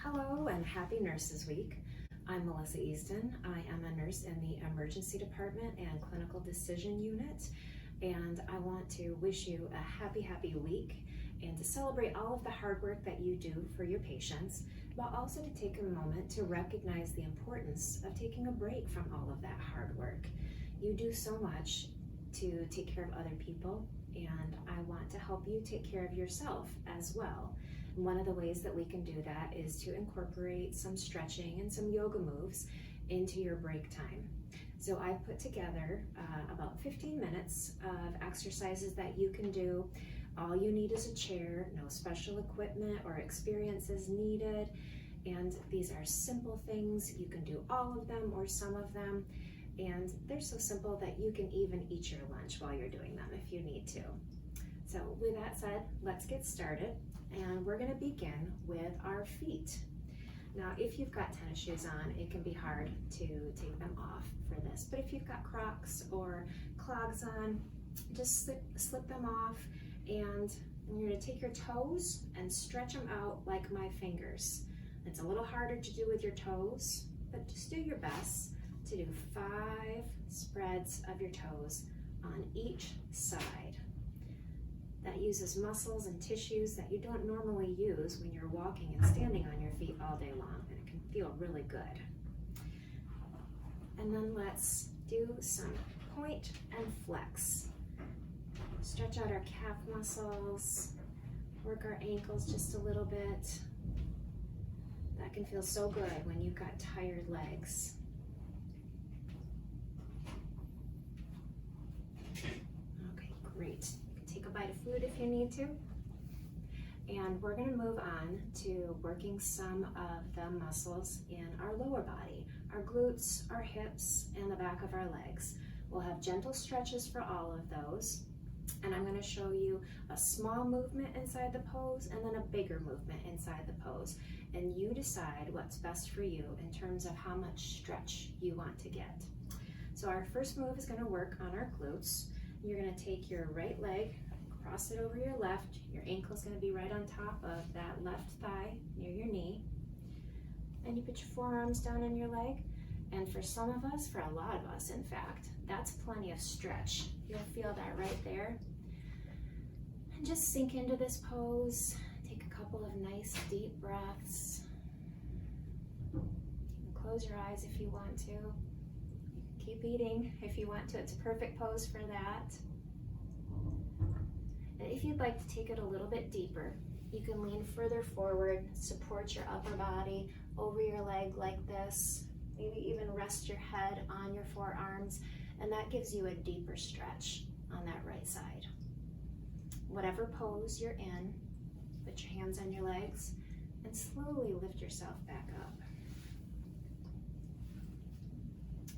Hello and happy Nurses Week. I'm Melissa Easdon. I am a nurse in the Emergency Department and Clinical Decision Unit, and I want to wish you a happy week and to celebrate all of the hard work that you do for your patients, but also to take a moment to recognize the importance of taking a break from all of that hard work. You do so much to take care of other people, and I want to help you take care of yourself as well. One of the ways that we can do that is to incorporate some stretching and some yoga moves into your break time. So I've put together about 15 minutes of exercises that you can do. All you need is a chair, no special equipment or experience is needed. And these are simple things. You can do all of them or some of them. And they're so simple that you can even eat your lunch while you're doing them if you need to. So with that said, let's get started. And we're gonna begin with our feet. Now, if you've got tennis shoes on, it can be hard to take them off for this. But if you've got Crocs or clogs on, just slip them off, and you're gonna take your toes and stretch them out like my fingers. It's a little harder to do with your toes, but just do your best to do 5 spreads of your toes on each side. That uses muscles and tissues that you don't normally use when you're walking and standing on your feet all day long, and it can feel really good. And then let's do some point and flex. Stretch out our calf muscles, work our ankles just a little bit. That can feel so good when you've got tired legs. Okay, great. Take a bite of food if you need to. And we're gonna move on to working some of the muscles in our lower body, our glutes, our hips, and the back of our legs. We'll have gentle stretches for all of those. And I'm gonna show you a small movement inside the pose and then a bigger movement inside the pose. And you decide what's best for you in terms of how much stretch you want to get. So our first move is gonna work on our glutes. You're gonna take your right leg, cross it over your left. Your ankle's gonna be right on top of that left thigh near your knee. And you put your forearms down on your leg. And for some of us, for a lot of us in fact, that's plenty of stretch. You'll feel that right there. And just sink into this pose. Take a couple of nice deep breaths. You can close your eyes if you want to. Keep eating if you want to. It's a perfect pose for that. And if you'd like to take it a little bit deeper, you can lean further forward, support your upper body over your leg like this. Maybe even rest your head on your forearms, and that gives you a deeper stretch on that right side. Whatever pose you're in, put your hands on your legs and slowly lift yourself back up.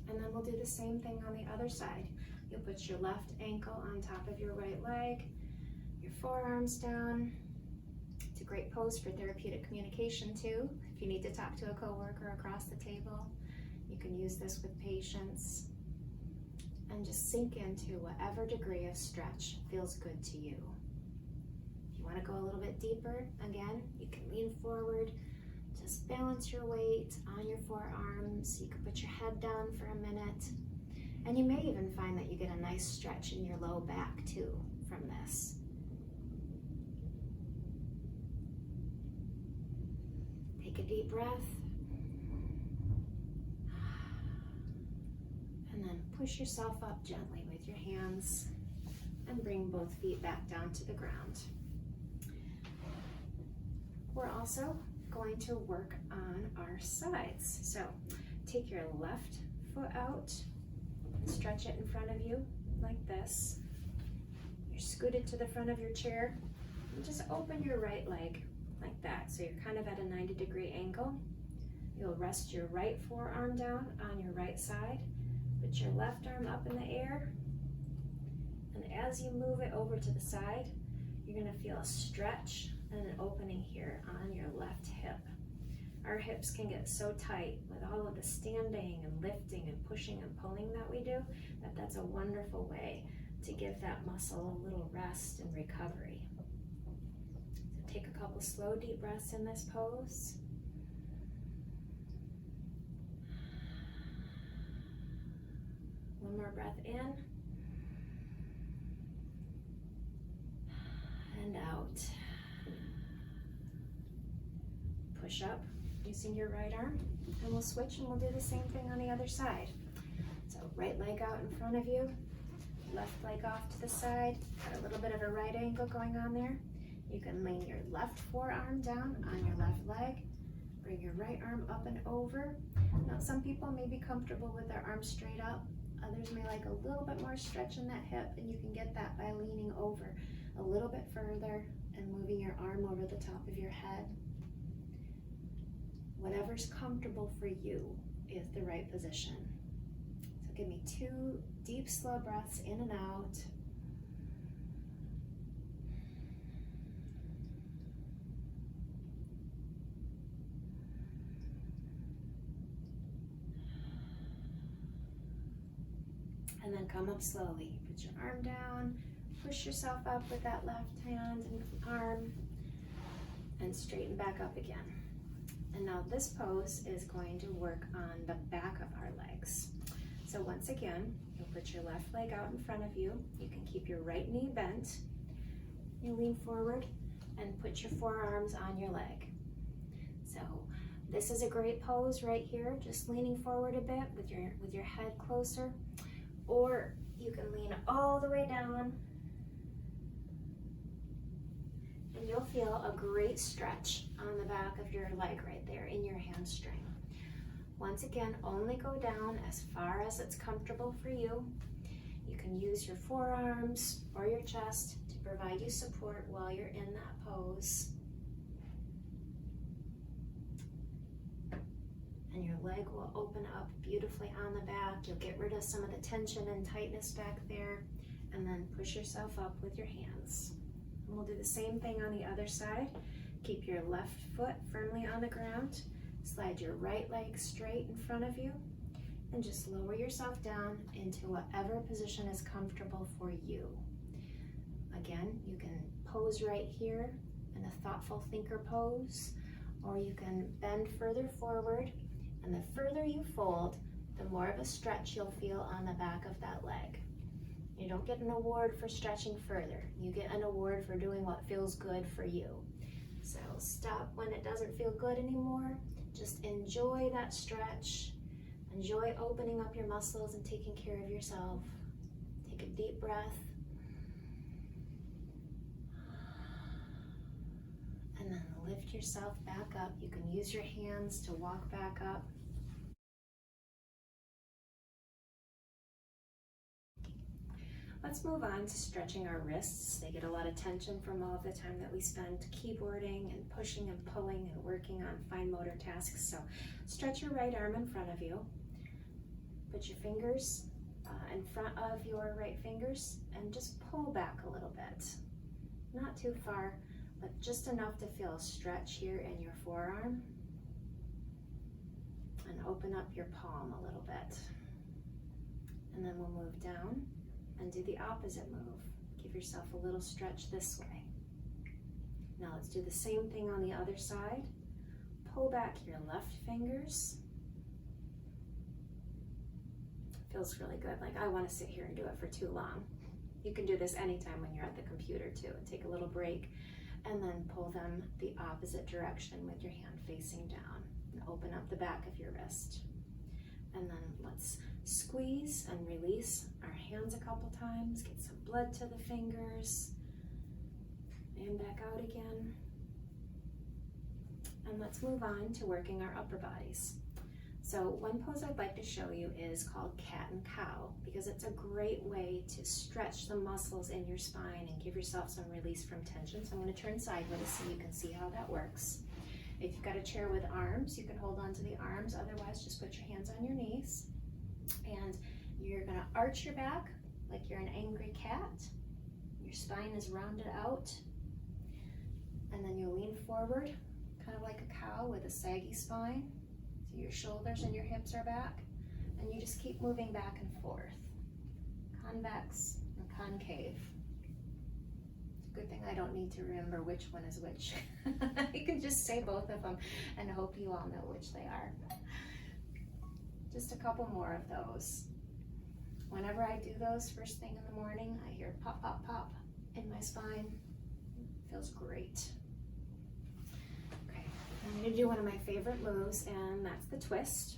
And then we'll do the same thing on the other side. You'll put your left ankle on top of your right leg, your forearms down. It's a great pose for therapeutic communication too. If you need to talk to a coworker across the table, you can use this with patients. And just sink into whatever degree of stretch feels good to you. If you want to go a little bit deeper, again, you can lean forward. Just balance your weight on your forearms. You can put your head down for a minute. And you may even find that you get a nice stretch in your low back too from this. Take a deep breath. And then push yourself up gently with your hands and bring both feet back down to the ground. We're also going to work on our sides. So take your left foot out and stretch it in front of you like this. You're scooted to the front of your chair and just open your right leg like that. So you're kind of at a 90-degree angle. You'll rest your right forearm down on your right side. Put your left arm up in the air. And as you move it over to the side, you're gonna feel a stretch and an opening here on your left hip. Our hips can get so tight with all of the standing and lifting and pushing and pulling that we do, that's a wonderful way to give that muscle a little rest and recovery. So take a couple slow deep breaths in this pose. One more breath in and out. Push up using your right arm, and we'll switch and we'll do the same thing on the other side. So right leg out in front of you, left leg off to the side, got a little bit of a right angle going on there. You can lean your left forearm down on your left leg, bring your right arm up and over. Now some people may be comfortable with their arms straight up, others may like a little bit more stretch in that hip, and you can get that by leaning over a little bit further and moving your arm over the top of your head. Whatever's comfortable for you is the right position. So give me 2 deep, slow breaths in and out. And then come up slowly. Put your arm down, push yourself up with that left hand and arm, and straighten back up again. And now this pose is going to work on the back of our legs. So once again, you'll put your left leg out in front of you. You can keep your right knee bent. You lean forward and put your forearms on your leg. So this is a great pose right here, just leaning forward a bit with your head closer. Or you can lean all the way down, and you'll feel a great stretch on the back of your leg right there in your hamstring. Once again, only go down as far as it's comfortable for you. You can use your forearms or your chest to provide you support while you're in that pose. And your leg will open up beautifully on the back. You'll get rid of some of the tension and tightness back there, and then push yourself up with your hands. And we'll do the same thing on the other side. Keep your left foot firmly on the ground. Slide your right leg straight in front of you, and just lower yourself down into whatever position is comfortable for you. Again, you can pose right here in a thoughtful thinker pose, or you can bend further forward. And the further you fold, the more of a stretch you'll feel on the back of that leg. You don't get an award for stretching further. You get an award for doing what feels good for you. So stop when it doesn't feel good anymore. Just enjoy that stretch. Enjoy opening up your muscles and taking care of yourself. Take a deep breath. And then lift yourself back up. You can use your hands to walk back up. Let's move on to stretching our wrists. They get a lot of tension from all of the time that we spend keyboarding and pushing and pulling and working on fine motor tasks. So stretch your right arm in front of you. Put your fingers in front of your right fingers and just pull back a little bit. Not too far, but just enough to feel a stretch here in your forearm. And open up your palm a little bit. And then we'll move down and do the opposite move. Give yourself a little stretch this way. Now let's do the same thing on the other side. Pull back your left fingers. Feels really good. Like I want to sit here and do it for too long. You can do this anytime when you're at the computer too, and take a little break, and then pull them the opposite direction with your hand facing down, and open up the back of your wrist. And then let's squeeze and release our hands a couple times, get some blood to the fingers, and back out again. And let's move on to working our upper bodies. So one pose I'd like to show you is called cat and cow, because it's a great way to stretch the muscles in your spine and give yourself some release from tension. So I'm going to turn sideways so you can see how that works. If you've got a chair with arms, you can hold on to the arms. Otherwise, just put your hands on your knees. And you're going to arch your back like you're an angry cat. Your spine is rounded out. And then you'll lean forward, kind of like a cow with a saggy spine. So your shoulders and your hips are back. And you just keep moving back and forth. Convex and concave. Good thing I don't need to remember which one is which. You can just say both of them and hope you all know which they are. Just a couple more of those. Whenever I do those first thing in the morning, I hear pop, pop, pop in my spine. It feels great. Okay, I'm going to do one of my favorite moves, and that's the twist.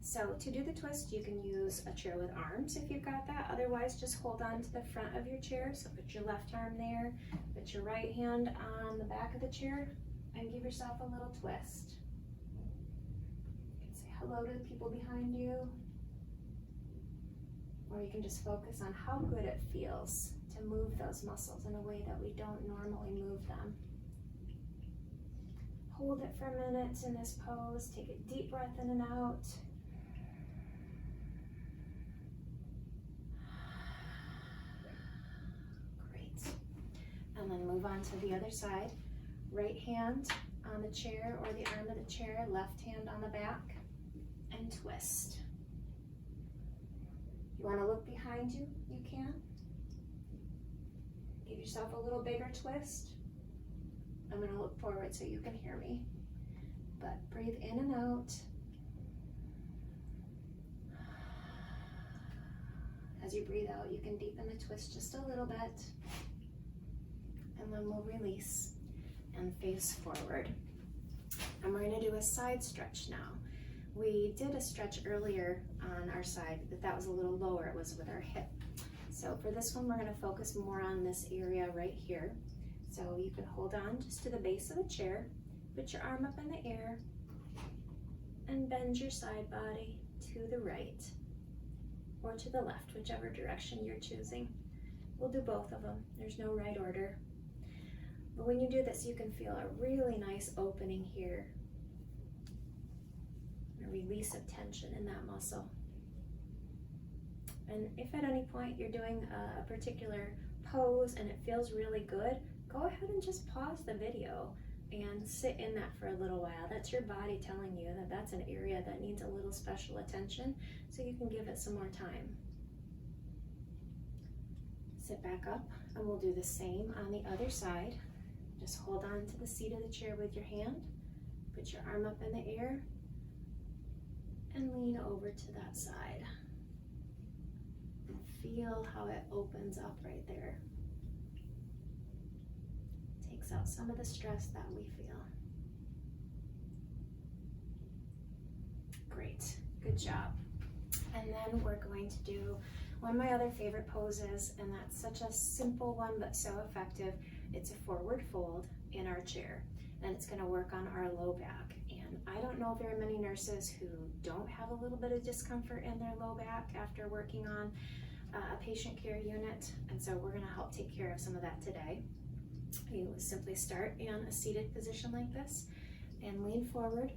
So to do the twist, you can use a chair with arms if you've got that. Otherwise, just hold on to the front of your chair. So put your left arm there, put your right hand on the back of the chair, and give yourself a little twist. You can say hello to the people behind you, or you can just focus on how good it feels to move those muscles in a way that we don't normally move them. Hold it for a minute in this pose. Take a deep breath in and out. And then move on to the other side. Right hand on the chair or the arm of the chair, left hand on the back, and twist. You want to look behind you? You can. Give yourself a little bigger twist. I'm going to look forward so you can hear me. But breathe in and out. As you breathe out, you can deepen the twist just a little bit. And then we'll release and face forward. And we're going to do a side stretch now. We did a stretch earlier on our side, but that was a little lower. It was with our hip. So for this one, we're going to focus more on this area right here. So you can hold on just to the base of the chair, put your arm up in the air, and bend your side body to the right or to the left, whichever direction you're choosing. We'll do both of them. There's no right order. But when you do this, you can feel a really nice opening here. A release of tension in that muscle. And if at any point you're doing a particular pose and it feels really good, go ahead and just pause the video and sit in that for a little while. That's your body telling you that that's an area that needs a little special attention, so you can give it some more time. Sit back up, and we'll do the same on the other side. Just hold on to the seat of the chair with your hand, put your arm up in the air, and lean over to that side. And feel how it opens up right there. Takes out some of the stress that we feel. Great, good job. And then we're going to do one of my other favorite poses, and that's such a simple one but so effective. It's a forward fold in our chair, and it's going to work on our low back. And I don't know very many nurses who don't have a little bit of discomfort in their low back after working on a patient care unit, and so we're going to help take care of some of that today. You simply start in a seated position like this and lean forward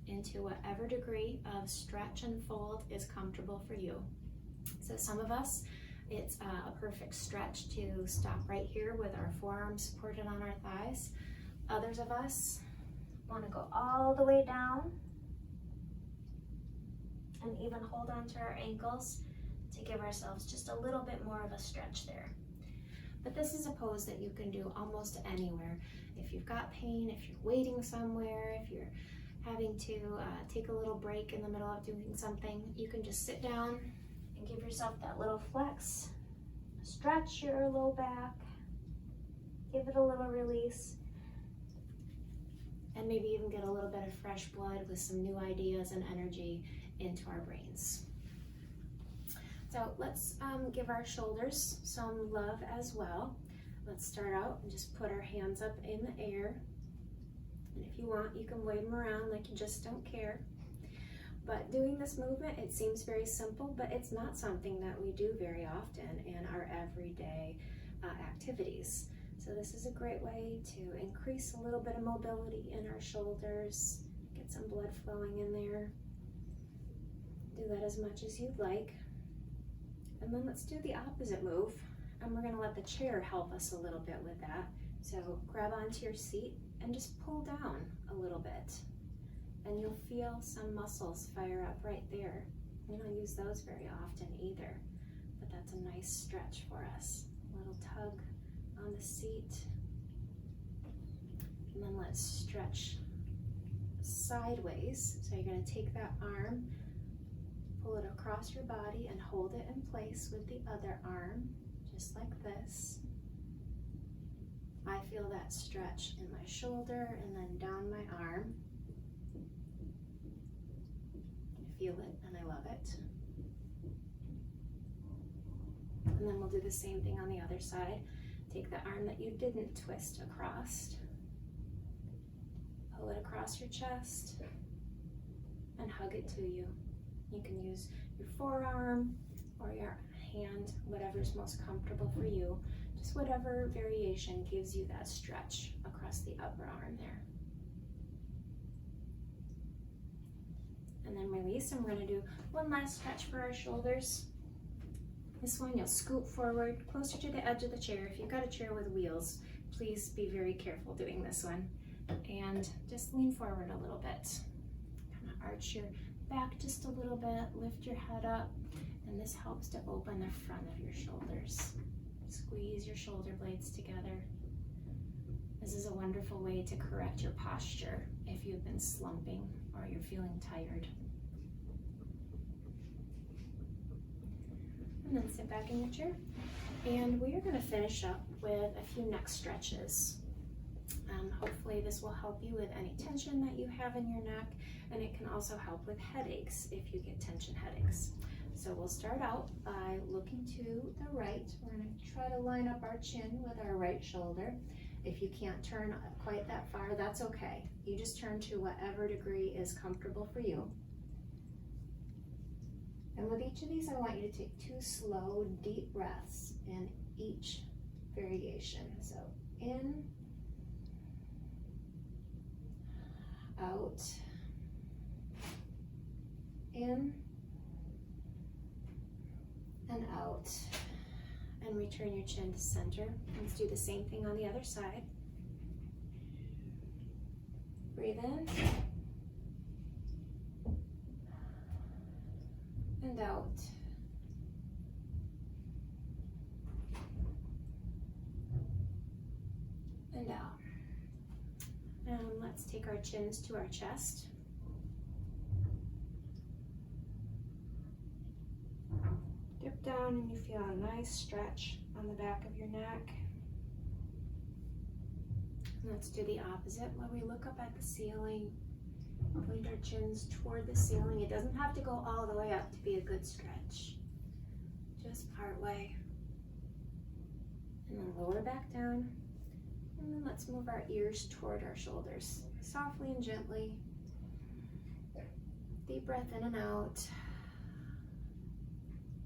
into whatever degree of stretch and fold is comfortable for you. So some of us, it's a perfect stretch to stop right here with our forearms supported on our thighs. Others of us want to go all the way down and even hold on to our ankles to give ourselves just a little bit more of a stretch there. But this is a pose that you can do almost anywhere. If you've got pain, if you're waiting somewhere, if you're having to take a little break in the middle of doing something, you can just sit down and give yourself that little flex. Stretch your low back, give it a little release, and maybe even get a little bit of fresh blood with some new ideas and energy into our brains. So let's give our shoulders some love as well. Let's start out and just put our hands up in the air. And if you want, you can wave them around like you just don't care. But doing this movement, it seems very simple, but it's not something that we do very often in our everyday activities. So this is a great way to increase a little bit of mobility in our shoulders, get some blood flowing in there. Do that as much as you'd like. And then let's do the opposite move, and we're going to let the chair help us a little bit with that. So grab onto your seat and just pull down a little bit, and you'll feel some muscles fire up right there. We don't use those very often either, but that's a nice stretch for us. A little tug on the seat, and then let's stretch sideways. So you're going to take that arm, Pull it across your body and hold it in place with the other arm, just like this. I feel that stretch in my shoulder and then down my arm. I feel it and I love it. And then we'll do the same thing on the other side. Take the arm that you didn't twist across, pull it across your chest, and hug it to you. You can use your forearm or your hand, whatever's most comfortable for you. Just whatever variation gives you that stretch across the upper arm there. And then release, and we're going to do one last stretch for our shoulders. This one, you'll scoot forward closer to the edge of the chair. If you've got a chair with wheels, please be very careful doing this one. And just lean forward a little bit. Kind of arch your back just a little bit, lift your head up, and this helps to open the front of your shoulders. Squeeze your shoulder blades together. This is a wonderful way to correct your posture if you've been slumping or you're feeling tired. And then sit back in your chair. And we are going to finish up with a few neck stretches. Hopefully this will help you with any tension that you have in your neck, and it can also help with headaches if you get tension headaches. So we'll start out by looking to the right. We're going to try to line up our chin with our right shoulder. If you can't turn quite that far, that's okay. You just turn to whatever degree is comfortable for you. And with each of these, I want you to take 2 slow, deep breaths in each variation. So in, out, in, and out. And return your chin to center. Let's do the same thing on the other side. Breathe in. And out. And out. And let's take our chins to our chest. Dip down and you feel a nice stretch on the back of your neck. And let's do the opposite where we look up at the ceiling. Point our chins toward the ceiling. It doesn't have to go all the way up to be a good stretch. Just part way. And then lower back down. And then let's move our ears toward our shoulders. Softly and gently. Deep breath in and out.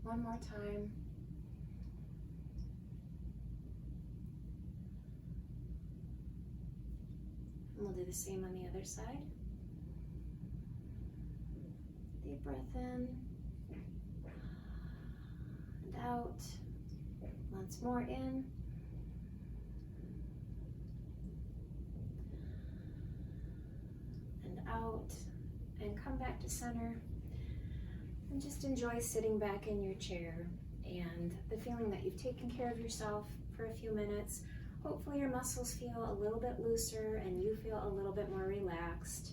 One more time. And we'll do the same on the other side. Deep breath in and out. Once more in and out, and come back to center. And just enjoy sitting back in your chair and the feeling that you've taken care of yourself for a few minutes. Hopefully your muscles feel a little bit looser and you feel a little bit more relaxed.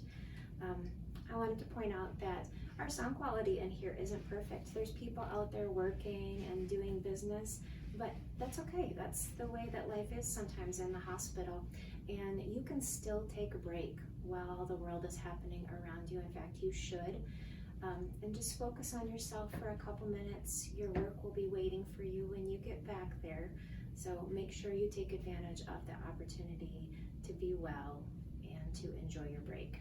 I wanted to point out that our sound quality in here isn't perfect. There's people out there working and doing business, but that's okay. That's the way that life is sometimes in the hospital. And you can still take a break while the world is happening around you. In fact, you should. And just focus on yourself for a couple minutes. Your work will be waiting for you when you get back there. So make sure you take advantage of the opportunity to be well and to enjoy your break.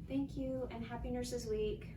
Thank you, and happy Nurses Week.